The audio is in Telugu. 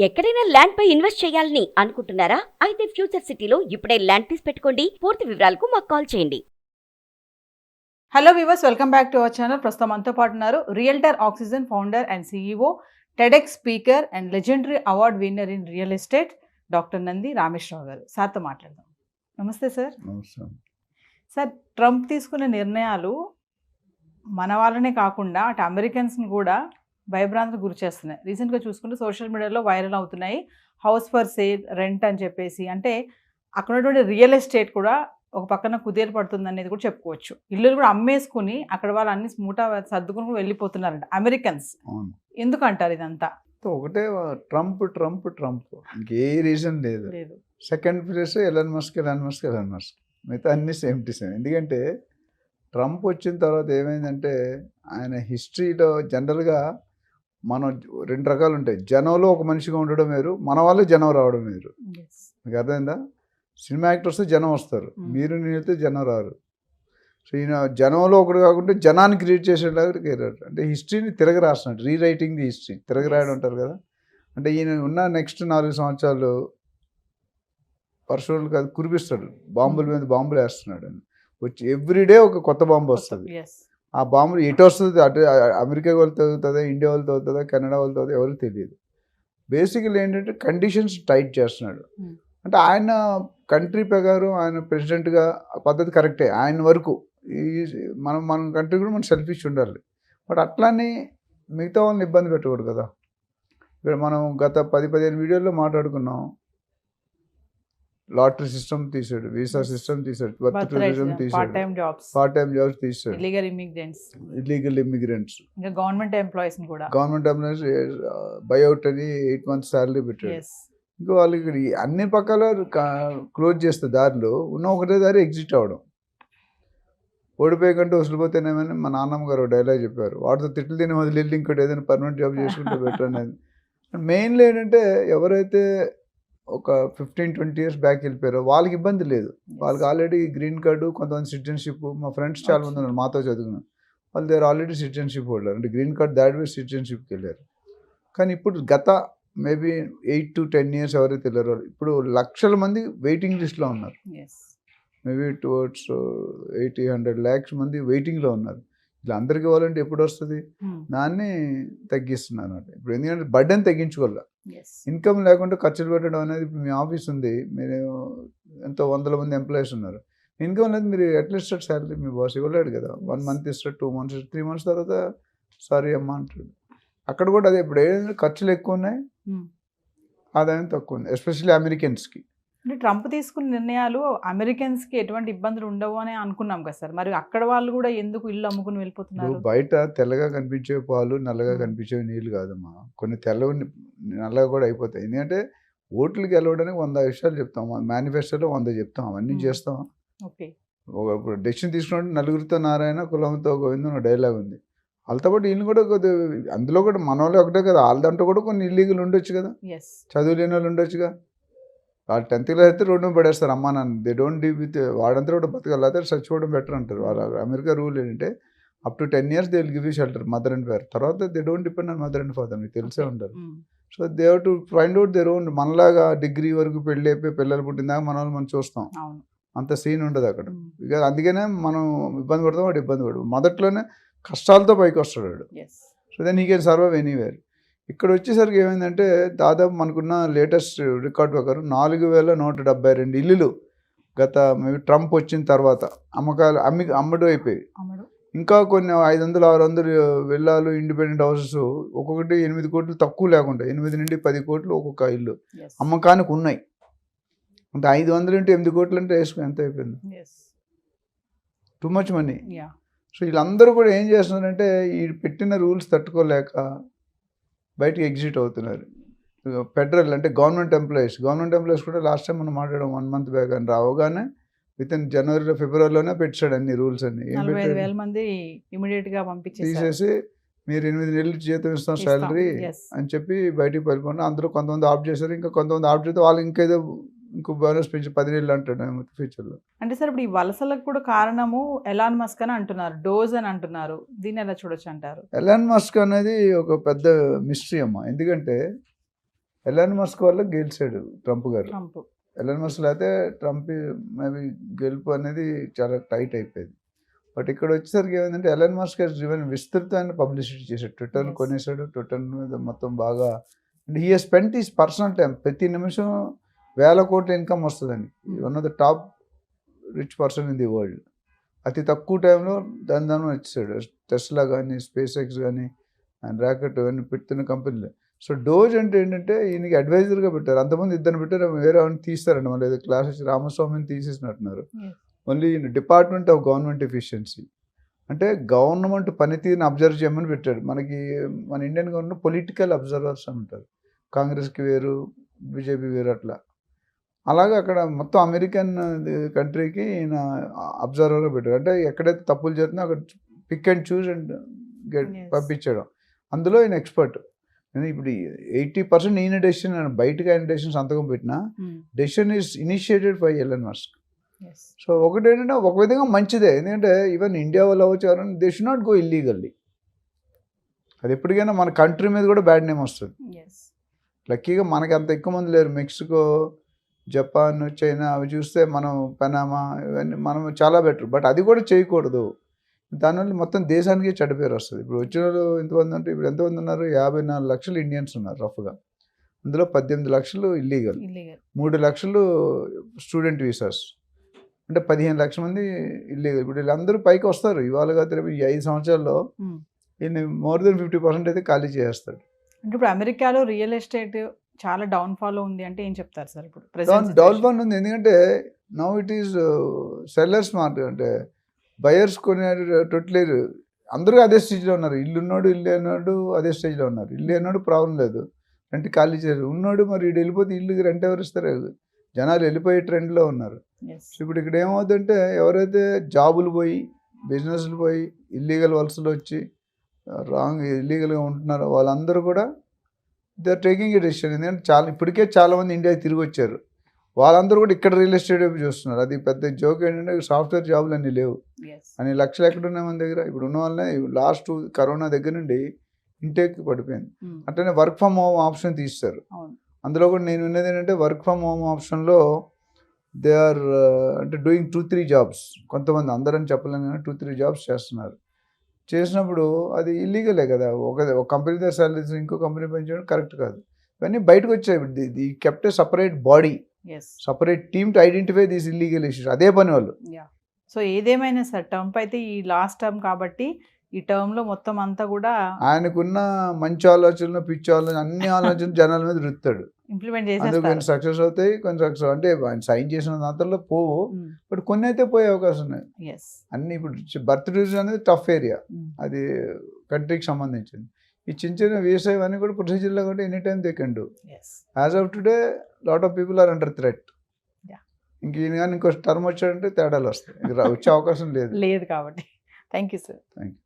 ఎక్కడైనా ల్యాండ్ పై ఇన్వెస్ట్ చేయాలని అనుకుంటున్నారా? అయితే ఫ్యూచర్ సిటీలో ఇప్పుడే ల్యాండ్ తీసి పెట్టుకోండి. పూర్తి వివరాలకు మాకు కాల్ చేయండి. Hello viewers, welcome back to our channel. ప్రస్తుతం మనతో పాటు ఉన్నారు realtor oxygen founder and CEO, TEDx speaker and legendary award winner in real estate doctor Nandi Rameshwar Rao గారు. సార్తో మాట్లాడదాం. నమస్తే సార్. నమస్కారం. సార్, ట్రంప్ తీసుకునే నిర్ణయాలు మన వాళ్ళనే కాకుండా అటు అమెరికన్స్ని కూడా భయభ్రాంతికి గురి చేస్తున్నాయి. రీసెంట్గా చూసుకుంటే సోషల్ మీడియాలో వైరల్ అవుతున్నాయి. హౌస్ ఫర్ సేల్, రెంట్ అని చెప్పేసి, అంటే అక్కడ ఉన్నటువంటి రియల్ ఎస్టేట్ కూడా ఒక పక్కన కుదేలు పడుతుంది అనేది కూడా చెప్పుకోవచ్చు. ఇల్లులు కూడా అమ్మేసుకుని అక్కడ వాళ్ళు అన్ని మూట సర్దుకుని కూడా వెళ్ళిపోతున్నారంట అమెరికన్స్. అవును. ఎందుకంటారు ఇదంతా? ఒకటే ట్రంప్ ట్రంప్ ట్రంప్, ఇంకే రీజన్ లేదు. లేదు. Second place Elon Musk. మిగతా అన్ని సేమ్ టు సేమ్. ఎందుకంటే ట్రంప్ వచ్చిన తర్వాత ఏమైందంటే ఆయన హిస్టరీలో జనరల్గా మనం రెండు రకాలు ఉంటాయి. జనంలో ఒక మనిషిగా ఉండడం వేరు, మన వాళ్ళే జనం రావడం వేరు. మీకు అర్థమైందా? సినిమా యాక్టర్స్ జనం వస్తారు, మీరు నేనైతే జనం రారు. సో ఈయన జనంలో ఒకటి కాకుండా జనాన్ని క్రియేట్ చేసేలాగా కేరాడు. అంటే హిస్టరీని తిరగ రాస్తున్నాడు, రీరైటింగ్ ది హిస్టరీ, తిరగరాయడం అంటారు కదా. అంటే ఈయన ఉన్న నెక్స్ట్ 4 సంవత్సరాలు పర్సనల్ కాదు కురిపిస్తాడు, బాంబుల మీద బాంబులు వేస్తున్నాడు అని. వచ్చి ఎవ్రీడే ఒక కొత్త బాంబు వస్తుంది. ఆ బాంబులు ఎటు వస్తుంది, అటు అమెరికా వాళ్ళతో అవుతుందా, ఇండియా వాళ్ళతో అవుతుందా, కెనడా వాళ్ళతో అవుతుందా, ఎవరికి తెలియదు. బేసికలీ ఏంటంటే కండిషన్స్ టైట్ చేస్తున్నాడు. అంటే ఆయన కంట్రీ ప్రకారం ఆయన ప్రెసిడెంట్గా పద్ధతి కరెక్టే ఆయన వరకు. ఈ మన కంట్రీ కూడా మనం సెల్ఫిష్ ఉండాలి. బట్ అట్లానే మిగతా వాళ్ళని ఇబ్బంది పెట్టకూడదు కదా. ఇక్కడ మనం గత 10-15 వీడియోల్లో మాట్లాడుకున్నాం. లాటరీ సిస్టమ్ తీసాడు, వీసా సిస్టమ్ తీసాడు, బర్త్ టూరిజం తీసాడు, పార్ట్ టైం జాబ్స్ తీసాడు, ఇల్లీగల్ ఇమిగ్రెంట్స్, ఇంకా గవర్నమెంట్ ఎంప్లాయీస్ బైఅవుట్ అని 8 months శాలరీ పెట్టాడు. ఇంకా వాళ్ళకి అన్ని పక్కల క్లోజ్ చేస్తే దారిలో ఉన్న ఒకటే దారి ఎగ్జిట్ అవ్వడం. ఓడిపోయే కంటే వదిలిపోతేనేమని మా నాన్నమ్మ గారు డైలాగ్ చెప్పారు. వాటితో తిట్లు తిని వదిలి ఇంకోటి ఏదైనా పర్మనెంట్ జాబ్ చేసుకుంటే బెటర్ అనేది. మెయిన్లీ ఏంటంటే ఎవరైతే ఒక 15-20 years బ్యాక్ వెళ్ళిపోయారో వాళ్ళకి ఇబ్బంది లేదు. వాళ్ళకి ఆల్రెడీ గ్రీన్ కార్డు, కొంతమంది సిటిజన్షిప్. మా ఫ్రెండ్స్ చాలా మంది ఉన్నారు మాతో చదువుకున్నారు, వాళ్ళు దేర్ ఆల్రెడీ సిటిజన్షిప్ హోల్డర్, అంటే గ్రీన్ కార్డ్ దాటి పోయి సిటిజన్షిప్కి వెళ్ళారు. కానీ ఇప్పుడు గత మేబీ 8 to 10 years ఎవరైతే వెళ్ళారో ఇప్పుడు లక్షల మంది వెయిటింగ్ లిస్ట్లో ఉన్నారు. మేబీ టువర్డ్స్ 80-100 lakhs మంది వెయిటింగ్లో ఉన్నారు. ఇలా అందరికి ఇవ్వాలంటే ఎప్పుడు వస్తుంది? దాన్ని తగ్గిస్తున్నారు అన్నమాట. ఇప్పుడు ఎందుకంటే బర్డెన్ తగ్గించుకోవాలి. ఇన్కమ్ లేకుండా ఖర్చులు పెట్టడం అనేది. ఇప్పుడు మీ ఆఫీస్ ఉంది, మీరు ఎంతో 100 మంది ఎంప్లాయీస్ ఉన్నారు, ఇన్కమ్ అనేది మీరు అట్లీస్ట్ శాలరీ మీ బాస్ ఇవ్వలేడు కదా. 1 month ఇస్తాడు, 2 months, 3 months తర్వాత సారీ అమ్మా అంటాడు. అక్కడ కూడా అదే. ఇప్పుడు ఏదైనా ఖర్చులు ఎక్కువ ఉన్నాయి, ఆదాయం తక్కువ ఉంది, ఎస్పెషల్లీ అమెరికన్స్కి. అంటే ట్రంప్ తీసుకున్న నిర్ణయాలు అమెరికన్స్కి ఎటువంటి ఇబ్బందులు ఉండవు అని అనుకున్నాం కదా సార్. మరి అక్కడ వాళ్ళు కూడా ఎందుకు ఇల్లు అమ్ముకుని వెళ్ళిపోతున్నారు? బయట తెల్లగా కనిపించే పాలు నల్లగా కనిపించే నీళ్ళు కాదమ్మా, కొన్ని తెల్లవి నల్లగా కూడా అయిపోతాయి. ఎందుకంటే ఓట్లకి వెళ్ళడానికి 100 విషయాలు చెప్తాం, మేనిఫెస్టోలో 100 చెప్తాం, అవన్నీ చేస్తాం. ఓకే. ఇప్పుడు డెసిషన్ తీసుకున్నట్టు నలుగురితో నారాయణ కులంతో గోవిందం డైలాగ్ ఉంది. వాళ్ళతో పాటు వీళ్ళు కూడా కొద్దిగా, అందులో కూడా మన వాళ్ళు ఒకటే కదా, వాళ్ళ దాంట్లో కూడా కొన్ని ఇల్లీగల్ ఉండొచ్చు కదా, చదువు లేని వాళ్ళు ఉండొచ్చుగా. వాళ్ళు 10th class అయితే రోడ్డు పడేస్తారు అమ్మా నాన్న. దే డోంట్ డీ విత్ వాడంతా కూడా బతకాలి, అయితే చచ్చిపోవడం బెటర్ అంటారు. వాళ్ళ అమెరికా రూల్ ఏంటంటే up to 10 years they will give you shelter, mother and father. తర్వాత they don't depend on mother and father, మీకు తెలిసే ఉంటారు. So they have to find out their own. మనలాగా డిగ్రీ వరకు పెళ్ళి అయిపోయి పిల్లలు పుట్టిందాక మన వాళ్ళు మనం చూస్తాం, అంత సీన్ ఉండదు అక్కడ. ఇక అందుకనే మనం ఇబ్బంది పడతాం, వాడు ఇబ్బంది పడు. మొదట్లోనే కష్టాలతో పైకి వస్తాడు వాడు. So then he can survive anywhere. ఇక్కడ వచ్చేసరికి ఏమైందంటే దాదాపు మనకున్న లేటెస్ట్ రికార్డ్ ప్రకారం 4172 ఇల్లులు గత మేబీ ట్రంప్ వచ్చిన తర్వాత అమ్మకాలు అమ్మడం అయిపోయి. ఇంకా కొన్ని 500-600 విల్లాలు, ఇండిపెండెంట్ హౌసెస్, ఒక్కొక్కటి 8 కోట్లు తక్కువ లేకుండా 8 నుండి 10 కోట్లు ఒక్కొక్క ఇల్లు అమ్మకానికి ఉన్నాయి. అంటే 500 into 8 కోట్లు అంటే వేసుకుని ఎంత అయిపోయింది? Too much money. సో వీళ్ళందరూ కూడా ఏం చేస్తున్నారంటే ఈ పెట్టిన రూల్స్ తట్టుకోలేక బయటికి ఎగ్జిట్ అవుతున్నారు. ఫెడరల్ అంటే గవర్నమెంట్ ఎంప్లాయీస్ కూడా లాస్ట్ టైం మనం మాట్లాడడం 1 month బ్యాక్ అని రావగానే వితిన్ జనవరిలో ఫిబ్రవరిలోనే పెట్టాడు అన్ని రూల్స్ అన్ని. 45,000 మంది ఇమీడియట్గా తీసేసి మీరు 8 నెలలు జీతం ఇస్తాం శాలరీ అని చెప్పి బయటికి వెళ్ళిపోయినా. అందులో కొంతమంది ఆప్ట్ చేశారు, ఇంకా కొంతమంది ఆప్ట్ చేస్తే వాళ్ళు ఇంకేదో ఇంకో బోనస్ పెంచి 10 నెలలు అంటాడు ఫ్యూచర్లో. అంటే సార్ ఇప్పుడు ఈ వలసలకు కూడా కారణము ఎలాన్ మస్క్ అని అంటున్నారు, డోజ్ అని అంటున్నారు. దీన్ని ఎలా చూడొచ్చు అంటారు? ఎలాన్ మస్క్ అనేది ఒక పెద్ద మిస్టరీ అమ్మ. ఎందుకంటే ఎలాన్ మస్క్ వల్ల గెలిచాడు ట్రంప్ గారు. ట్రంప్ ఎలాన్ మస్క్ లేకపోతే ట్రంప్ మేబీ గెలుపు అనేది చాలా టైట్ అయిపోయింది. బట్ ఇక్కడ వచ్చేసరికి ఏమైందంటే ఎలాన్ మస్క్ ఈవెన్ విస్తృతమైన పబ్లిసిటీ చేశాడు. ట్విట్టర్ని Yes. కొనేసాడు, ట్విట్టర్ మీద మొత్తం బాగా. And he spent is personal time. ప్రతి నిమిషం 1,000 కోట్ల ఇన్కమ్ వస్తుందని. One of the top rich person in the world. అతి తక్కువ టైంలో దాని వచ్చేసాడు. టెస్లా కానీ, స్పేస్ ఎక్స్ కానీ, అండ్ ర్యాకెట్ ఇవన్నీ పెడుతున్న కంపెనీలు. సో డోజ్ అంటే ఏంటంటే ఈయనకి అడ్వైజర్గా పెట్టారు. అంతమంది ఇద్దరు పెట్టారు, వేరే వాళ్ళని తీస్తారండి. మళ్ళీ ఏదో క్లాస్ వచ్చి రామస్వామిని తీసేసినట్టున్నారు. Yes. Only department of government efficiency అంటే గవర్నమెంట్ పనితీరుని అబ్జర్వ్ చేయమని పెట్టాడు. మనకి మన ఇండియన్ గవర్నమెంట్ పొలిటికల్ అబ్జర్వర్స్ అని ఉంటారు. కాంగ్రెస్కి వేరు, బీజేపీ వేరు అట్లా. అలాగే అక్కడ మొత్తం అమెరికన్ కంట్రీకి ఈయన అబ్జర్వర్గా పెట్టాడు. అంటే ఎక్కడైతే తప్పులు జరుగుతుందో అక్కడ pick and choose and Yes. పంపించడం. అందులో ఈయన ఎక్స్పర్ట్. ఇప్పుడు 80% ఈయన డెసిషన్, బయటకు ఆయన డెసిషన్ సంతకం పెట్టినా decision is initiated by Elon Musk. Yes. So ఒకటి ఏంటంటే ఒక విధంగా మంచిదే. ఎందుకంటే ఈవెన్ ఇండియా వాళ్ళు అవ్వచ్చు, they should not go illegally. అది ఎప్పటికైనా మన కంట్రీ మీద కూడా బ్యాడ్ నేమ్ వస్తుంది. Yes. లక్కీగా మనకి అంత ఎక్కువ మంది లేరు. మెక్సికో, జపాన్, చైనా అవి చూస్తే మనం పనామా ఇవన్నీ మనం చాలా బెటర్. బట్ అది కూడా చేయకూడదు. దానివల్ల మొత్తం దేశానికి చెడ్డ పేరు వస్తుంది. ఇప్పుడు వచ్చిన వాళ్ళు ఎంతమంది అంటే ఇప్పుడు ఎంతమంది ఉన్నారు? 54 లక్షలు ఇండియన్స్ ఉన్నారు రఫ్గా. అందులో 18 లక్షలు ఇల్లీగల్, Illegal. 3 లక్షలు స్టూడెంట్ వీసాస్, అంటే 15 లక్షల మంది ఇల్లీగల్. ఇప్పుడు వీళ్ళందరూ పైకి వస్తారు. ఇవాళ కాదు రేపు ఈ 5 సంవత్సరాల్లో ఈయన మోర్ దెన్ 50% అయితే ఖాళీ చేస్తాడు. అంటే ఇప్పుడు అమెరికాలో రియల్ ఎస్టేట్ చాలా డౌన్ ఫాలో ఉంది అంటే ఏం చెప్తారు సార్? ఇప్పుడు డౌన్ ఫాల్ ఉంది. ఎందుకంటే now it is sellers market. అంటే బయర్స్ కొనేటట్లేరు. అందరూ అదే స్టేజ్లో ఉన్నారు. ఇల్లు ఉన్నాడు, ఇల్లు అన్నాడు అదే స్టేజ్లో ఉన్నారు. ఇల్లు అన్నాడు ప్రాబ్లం లేదు, రెంట్ ఖాళీ చేయరు. ఉన్నాడు మరి ఇటు వెళ్ళిపోతే ఇల్లుకి రెంట్ ఎవరు ఇస్తారు? జనాలు వెళ్ళిపోయే ట్రెండ్లో ఉన్నారు. ఇప్పుడు ఇక్కడ ఏమవుతుందంటే ఎవరైతే జాబులు పోయి, బిజినెస్లు పోయి, ఇల్లీగల్ వలసలు వచ్చి ఇల్లీగల్గా ఉంటున్నారో వాళ్ళందరూ కూడా they are taking a decision. ఎందుకంటే ఇప్పటికే చాలామంది ఇండియాకి తిరిగి వచ్చారు. వాళ్ళందరూ కూడా ఇక్కడ రియల్ ఎస్టేట్ వైపు చూస్తున్నారు. అది పెద్ద జోక్ ఏంటంటే సాఫ్ట్వేర్ జాబులు అన్నీ లేవు అని లక్షలు ఎక్కడున్నాయి మన దగ్గర. ఇప్పుడు ఉన్న వాళ్ళనే లాస్ట్ కరోనా దగ్గర నుండి ఇంటేక్ పడిపోయింది. అట్లనే వర్క్ ఫ్రమ్ హోమ్ ఆప్షన్ తీస్తారు. అందులో కూడా నేను విన్నది ఏంటంటే వర్క్ ఫ్రమ్ హోమ్ ఆప్షన్లో దే ఆర్ అంటే డూయింగ్ 2-3 జాబ్స్. కొంతమంది అందరని చెప్పలేను కానీ 2-3 జాబ్స్ చేస్తున్నారు. చేసినప్పుడు అది ఇల్లీగలే కదా. ఒక కంపెనీ దగ్గర సాలరీస్ ఇంకో కంపెనీ పెంచడం కరెక్ట్ కాదు. ఇవన్నీ బయటకు వచ్చాయి. The kept A separate body, separate team to identify these illegal issues. అదే పని వాళ్ళు. సో ఏదేమైనా సార్, ట్రంప్ అయితే ఈ లాస్ట్ టర్మ్ కాబట్టి ఈ టర్మ్లో మొత్తం అంతా కూడా ఆయనకున్న మంచి ఆలోచనలు, పిచ్చి ఆలోచనలు, అన్ని ఆలోచనలు జనాల మీద రుత్తాడు. ఇంప్లిమెంట్ అందుకు చేసేస్తారు. కొన్ని సక్సెస్ అవుతాయి, కొన్ని సక్సెస్ అంటే ఆయన సైన్ చేసిన దాంట్లో పోవు. బట్ కొన్ని అయితే పోయే అవకాశం ఉన్నాయి. Yes. అన్ని ఇప్పుడు బర్త్ డివిజన్ అనేది టఫ్ ఏరియా, అది కంట్రీకి సంబంధించింది. ఈ చిన్న చిన్న వ్యవసాయం అన్నీ కూడా ప్రొసీజర్లో కూడా any time they can do. Yes. As of today lot of people are under threat. ఇంక ఈయన కానీ ఇంకో టర్మ్ వచ్చాడంటే తేడాలు వస్తాయి. వచ్చే అవకాశం లేదు లేదు కాబట్టి. Thank you sir. Thank you.